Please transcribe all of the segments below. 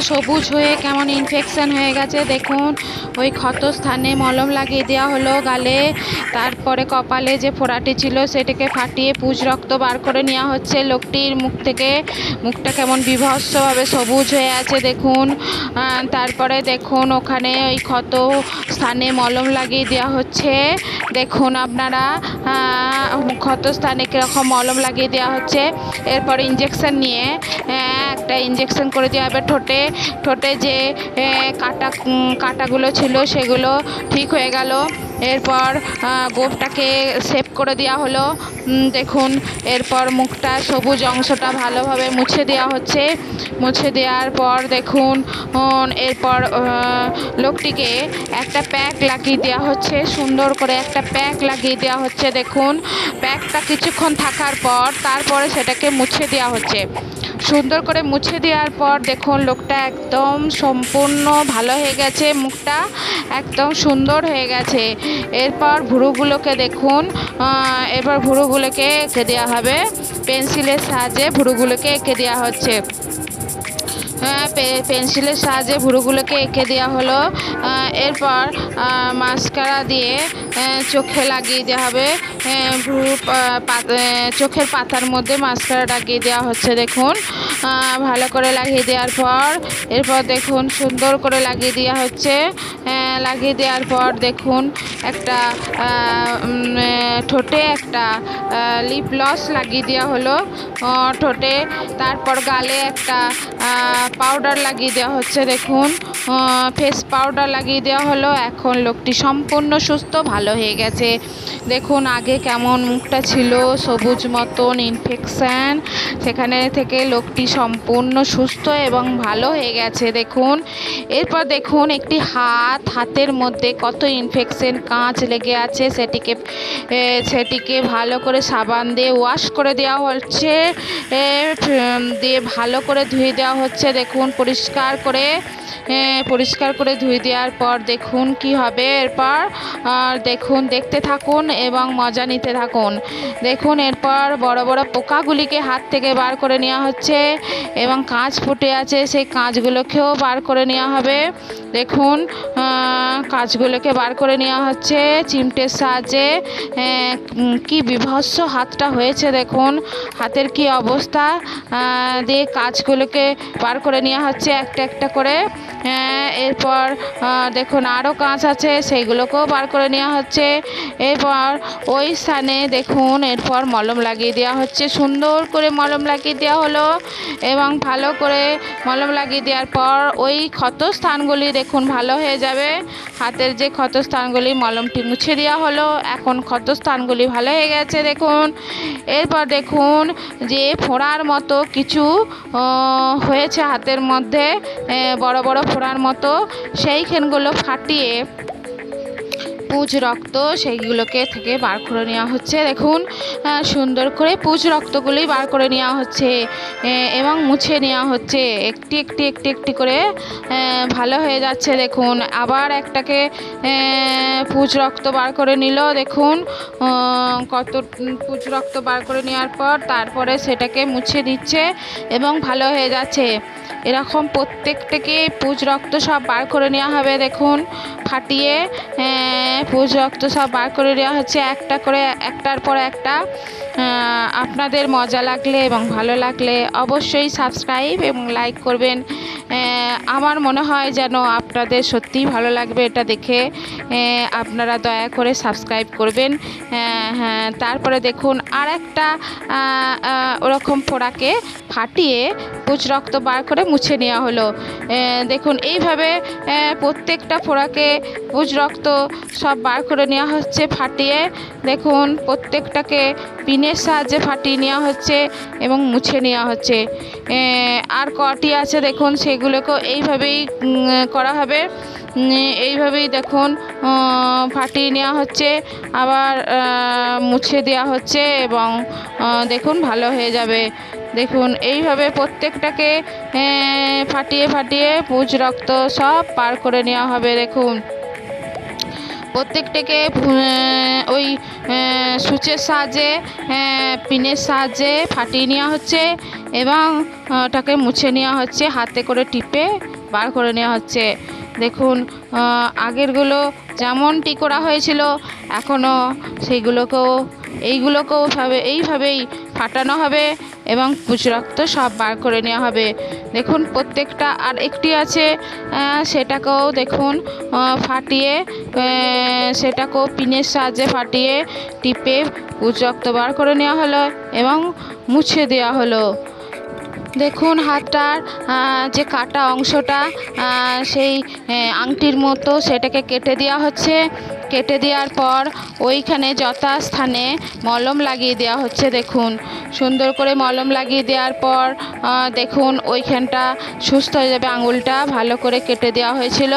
সবুজ হয়ে কেমন ইনফেকশন হয়ে গেছে দেখুন। ওই ক্ষত স্থানে মলম লাগিয়ে দেওয়া হলো গালে। তারপরে কপালে যে ফোঁড়াটি ছিল সেটাকে ফাটিয়ে পুজ রক্ত বার করে নেওয়া হচ্ছে লোকটির মুখ থেকে। মুখটা কেমন বীভৎসভাবে সবুজ হয়ে আছে দেখুন। তারপরে দেখুন ওখানে ওই ক্ষত স্থানে মলম লাগিয়ে দেওয়া হচ্ছে দেখুন আপনারা। ক্ষত স্থানে কীরকম মলম লাগিয়ে দেওয়া হচ্ছে। এরপর ইঞ্জেকশন নিয়ে একটা ইঞ্জেকশন করে দেওয়া হবে ঠোঁটে। ঠোঁটে যে কাটাগুলো ছিল সেগুলো ঠিক হয়ে গেল। এরপর গোঁফটাকে শেপ করে দেওয়া হলো দেখুন। এরপর মুখটা সবুজ অংশটা ভালোভাবে মুছে দেওয়া হচ্ছে। মুছে দেওয়ার পর দেখুন এরপর লোকটিকে একটা প্যাক লাগিয়ে দেওয়া হচ্ছে, সুন্দর করে একটা প্যাক লাগিয়ে দেওয়া হচ্ছে দেখুন। প্যাকটা কিছুক্ষণ থাকার পর তারপরে সেটাকে মুছে দেওয়া হচ্ছে। সুন্দর করে মুছে দেওয়ার পর দেখুন লোকটা একদম সম্পূর্ণ ভালো হয়ে গেছে, মুখটা একদম সুন্দর হয়ে গেছে। এরপর ভুরুগুলোকে দেখুন, এবার ভুরুগুলোকে এঁকে দেওয়া হবে, পেন্সিলের সাহায্যে ভুরুগুলোকে এঁকে দেওয়া হচ্ছে। পেন্সিলের সাহায্যে ভুরুগুলোকে এঁকে দেওয়া হলো। এরপর মাস্কারা দিয়ে চোখে লাগিয়ে দেওয়া হবে। চোখের পাতার মধ্যে মাস্কারা লাগিয়ে দেওয়া হচ্ছে দেখুন। ভালো করে লাগিয়ে দেওয়ার পর এরপর দেখুন সুন্দর করে লাগিয়ে দেওয়া হচ্ছে। লাগিয়ে দেওয়ার পর দেখুন একটা ঠোঁটে একটা লিপ গ্লস লাগিয়ে দেওয়া হলো ঠোঁটে। তারপর গালে একটা পাউডার লাগিয়ে দেওয়া হচ্ছে দেখুন, ফেস পাউডার লাগিয়ে দেওয়া হলো। এখন লোকটি সম্পূর্ণ সুস্থ, ভালো হয়ে গেছে দেখুন। আগে কেমন মুখটা ছিল সবুজ মতন ইনফেকশান, সেখানে থেকে লোকটি সম্পূর্ণ সুস্থ এবং ভালো হয়ে গেছে দেখুন। এরপর দেখুন একটি হাতের মধ্যে কত ইনফেকশন কাঁচ লেগে আছে, সেটিকে ভালো করে সাবান দিয়ে ওয়াশ করে দেওয়া হচ্ছে, দিয়ে ভালো করে ধুয়ে দেওয়া হচ্ছে দেখুন। পরিষ্কার করে ধুয়ে দেওয়ার পর দেখুন কি হবে এরপর দেখুন। দেখতে থাকুন এবং মজা নিতে থাকুন দেখুন। এরপর বড় বড় পোকাগুলিকে হাত থেকে বার করে নেওয়া হচ্ছে এবং কাঁচ ফুটে আছে সেই কাঁচগুলোকেও বার করে নেওয়া হবে দেখুন। কাঁচগুলোকে বার করে নেওয়া হচ্ছে চিমটের সাহায্যে। কি বীভৎস হাতটা হয়েছে দেখুন, হাতের কি অবস্থা। দিয়ে কাঁচগুলোকে বার করে নেওয়া হচ্ছে একটা একটা করে। এরপর দেখুন আরও কাঁচ আছে, সেইগুলোকেও বার করে নেওয়া হচ্ছে। এরপর ওই স্থানে দেখুন এরপর মলম লাগিয়ে দেওয়া হচ্ছে, সুন্দর করে মলম লাগিয়ে দেওয়া হলো এবং ভালো করে মলম লাগিয়ে দেওয়ার পর ওই ক্ষত স্থানগুলি দেখুন ভালো হয়ে যাবে। হাতের যে ক্ষত স্থানগুলি মলমটি মুছে দেওয়া হলো, এখন ক্ষত স্থানগুলি ভালো হয়ে গেছে দেখুন। এরপর দেখুন যে ফোঁড়ার মতো কিছু হয়েছে হাতের মধ্যে, বড় বড় ফোঁড়ার মতো, সেইখানগুলো ফাটিয়ে পুজ রক্ত সেইগুলোকে থেকে বার করে নেওয়া হচ্ছে দেখুন। সুন্দর করে পুজ রক্তগুলি বার করে নেওয়া হচ্ছে এবং মুছে নেওয়া হচ্ছে একটি একটি করে। ভালো হয়ে যাচ্ছে দেখুন। আবার একটাকে পুজ রক্ত বার করে নিল দেখুন। কত পুজ রক্ত বার করে নেওয়ার পর তারপরে সেটাকে মুছে দিচ্ছে এবং ভালো হয়ে যাচ্ছে। এরকম প্রত্যেকটাকে পুজ রক্ত সব বার করে নেওয়া হবে দেখুন, ফাটিয়ে পুজ রক্ত সব বার করে নেওয়া হচ্ছে একটা করে, একটার পর একটা। আপনাদের মজা লাগলে এবং ভালো লাগলে অবশ্যই সাবস্ক্রাইব এবং লাইক করবেন। আমার মনে হয় যেন আপনাদের সত্যিই ভালো লাগবে এটা দেখে, আপনারা দয়া করে সাবস্ক্রাইব করবেন। তারপরে দেখুন আর একটা ওরকম ফোঁড়াকে ফাটিয়ে পুজ রক্ত বার করে মুছে নেওয়া হলো দেখুন। এইভাবে প্রত্যেকটা ফোঁড়াকে পুজ রক্ত সব বার করে নেওয়া হচ্ছে ফাটিয়ে দেখুন। প্রত্যেকটাকে পিনের সাহায্যে ফাটিয়ে নেওয়া হচ্ছে এবং মুছে নেওয়া হচ্ছে। আর কটি আছে দেখুন, সেগুলোকেও এইভাবেই করা হবে। এইভাবেই দেখুন ফাটিয়ে নেওয়া হচ্ছে, আবার মুছে দেওয়া হচ্ছে এবং দেখুন ভালো হয়ে যাবে দেখুন। এইভাবে প্রত্যেকটাকে ফাটিয়ে পুজ রক্ত সব বার করে নেওয়া হবে দেখুন। প্রত্যেকটাকে ওই সুচের সাহায্যে পিনের সাহায্যে ফাটিয়ে নেওয়া হচ্ছে এবং ওটাকে মুছে নেওয়া হচ্ছে, হাতে করে টিপে বার করে নেওয়া হচ্ছে। দেখুন আগেরগুলো যেমনটি করা হয়েছিল এখনও সেইগুলোকেও এইভাবেই ফাটানো হবে এবং পুঁজ রক্ত সব বার করে নেওয়া হবে। দেখুন প্রত্যেকটা আর একটি আছে সেটাকেও দেখুন ফাটিয়ে সেটাকেও পিনের সাহায্যে ফাটিয়ে টিপে পুঁজ রক্ত বার করে নেওয়া হলো এবং মুছে দেওয়া হলো। দেখুন হাতটার যে কাটা অংশটা সেই আংটির মতো সেটাকে কেটে দেওয়া হচ্ছে। কেটে দেওয়ার পর ওইখানে যথাস্থানে মলম লাগিয়ে দেওয়া হচ্ছে। দেখুন সুন্দর করে মলম লাগিয়ে দেওয়ার পর দেখুন ওইখানটা সুস্থ হয়ে যাবে। আঙুলটা ভালো করে কেটে দেওয়া হয়েছিল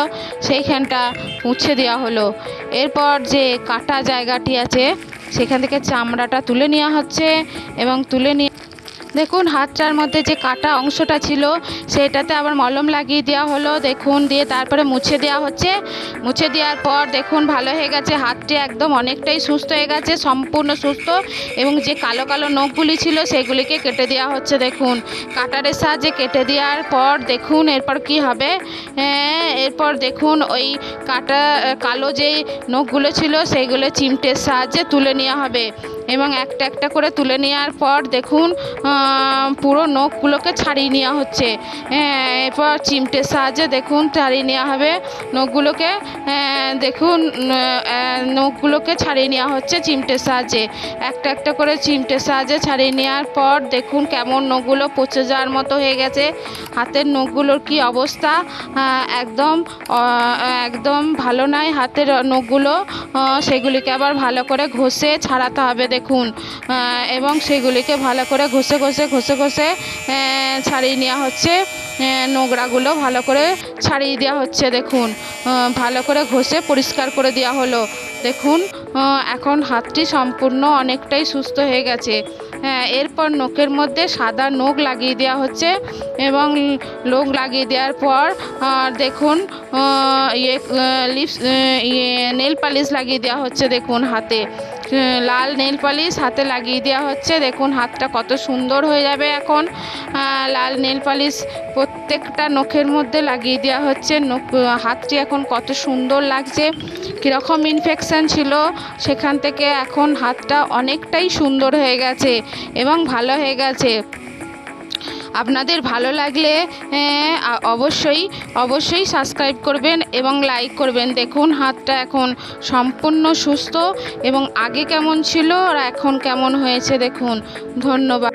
সেইখানটা মুছে দেওয়া হলো। এরপর যে কাটা জায়গাটি আছে সেখান থেকে চামড়াটা তুলে নেওয়া হচ্ছে এবং তুলে নিয়ে দেখুন হাতটার মধ্যে যে কাটা অংশটা ছিল সেটাতে আবার মলম লাগিয়ে দেওয়া হলো। দেখুন দিয়ে তারপরে মুছে দেওয়া হচ্ছে। মুছে দেওয়ার পর দেখুন ভালো হয়ে গেছে, হাতটি একদম অনেকটাই সুস্থ হয়ে গেছে, সম্পূর্ণ সুস্থ। এবং যে কালো কালো নখগুলি ছিল সেগুলিকে কেটে দেওয়া হচ্ছে। দেখুন কাটারের সাহায্যে কেটে দেওয়ার পর দেখুন এরপর কি হবে। এরপর দেখুন ওই কালো যেই নখগুলো ছিল সেইগুলো চিমটের সাহায্যে তুলে নেওয়া হবে এবং একটা একটা করে তুলে নেওয়ার পর দেখুন পুরো নখগুলোকে ছাড়িয়ে নেওয়া হচ্ছে। এরপর চিমটের সাহায্যে দেখুন ছাড়িয়ে নেওয়া হবে নখগুলোকে। দেখুন নখগুলোকে ছাড়িয়ে নেওয়া হচ্ছে চিমটের সাহায্যে, একটা একটা করে চিমটের সাহায্যে ছাড়িয়ে নেওয়ার পর দেখুন কেমন নখগুলো পচে যাওয়ার মতো হয়ে গেছে। হাতের নখগুলোর কি অবস্থা, একদম ভালো নয় হাতের নখগুলো। সেগুলিকে আবার ভালো করে ঘষে ছাড়াতে হবে। দেখুন এবং সেগুলিকে ভালো করে ঘষে ছাড়িয়ে নেওয়া হচ্ছে। নোংরাগুলো ভালো করে ছাড়িয়ে দেওয়া হচ্ছে। দেখুন ভালো করে ঘষে পরিষ্কার করে দেওয়া হলো। দেখুন এখন হাতটি সম্পূর্ণ অনেকটাই সুস্থ হয়ে গেছে। এরপর নখের মধ্যে সাদা নখ লাগিয়ে দেওয়া হচ্ছে এবং নখ লাগিয়ে দেওয়ার পর দেখুন নেল পালিশ লাগিয়ে দেওয়া হচ্ছে। দেখুন হাতে লাল নেল পালিশ হাতে লাগিয়ে দেওয়া হচ্ছে। দেখুন হাতটা কত সুন্দর হয়ে যাবে এখন। লাল নেল পালিশ প্রত্যেকটা নখের মধ্যে লাগিয়ে দেওয়া হচ্ছে। হাতটি এখন কত সুন্দর লাগছে। কীরকম ইনফেকশান ছিল সেখান থেকে এখন হাতটা অনেকটাই সুন্দর হয়ে গেছে এবং ভালো হয়ে গেছে। আপনাদের ভালো লাগলে অবশ্যই সাবস্ক্রাইব করবেন এবং লাইক করবেন। দেখুন হাতটা এখন সম্পূর্ণ সুস্থ এবং আগে কেমন ছিল আর এখন কেমন হয়েছে দেখুন। ধন্যবাদ।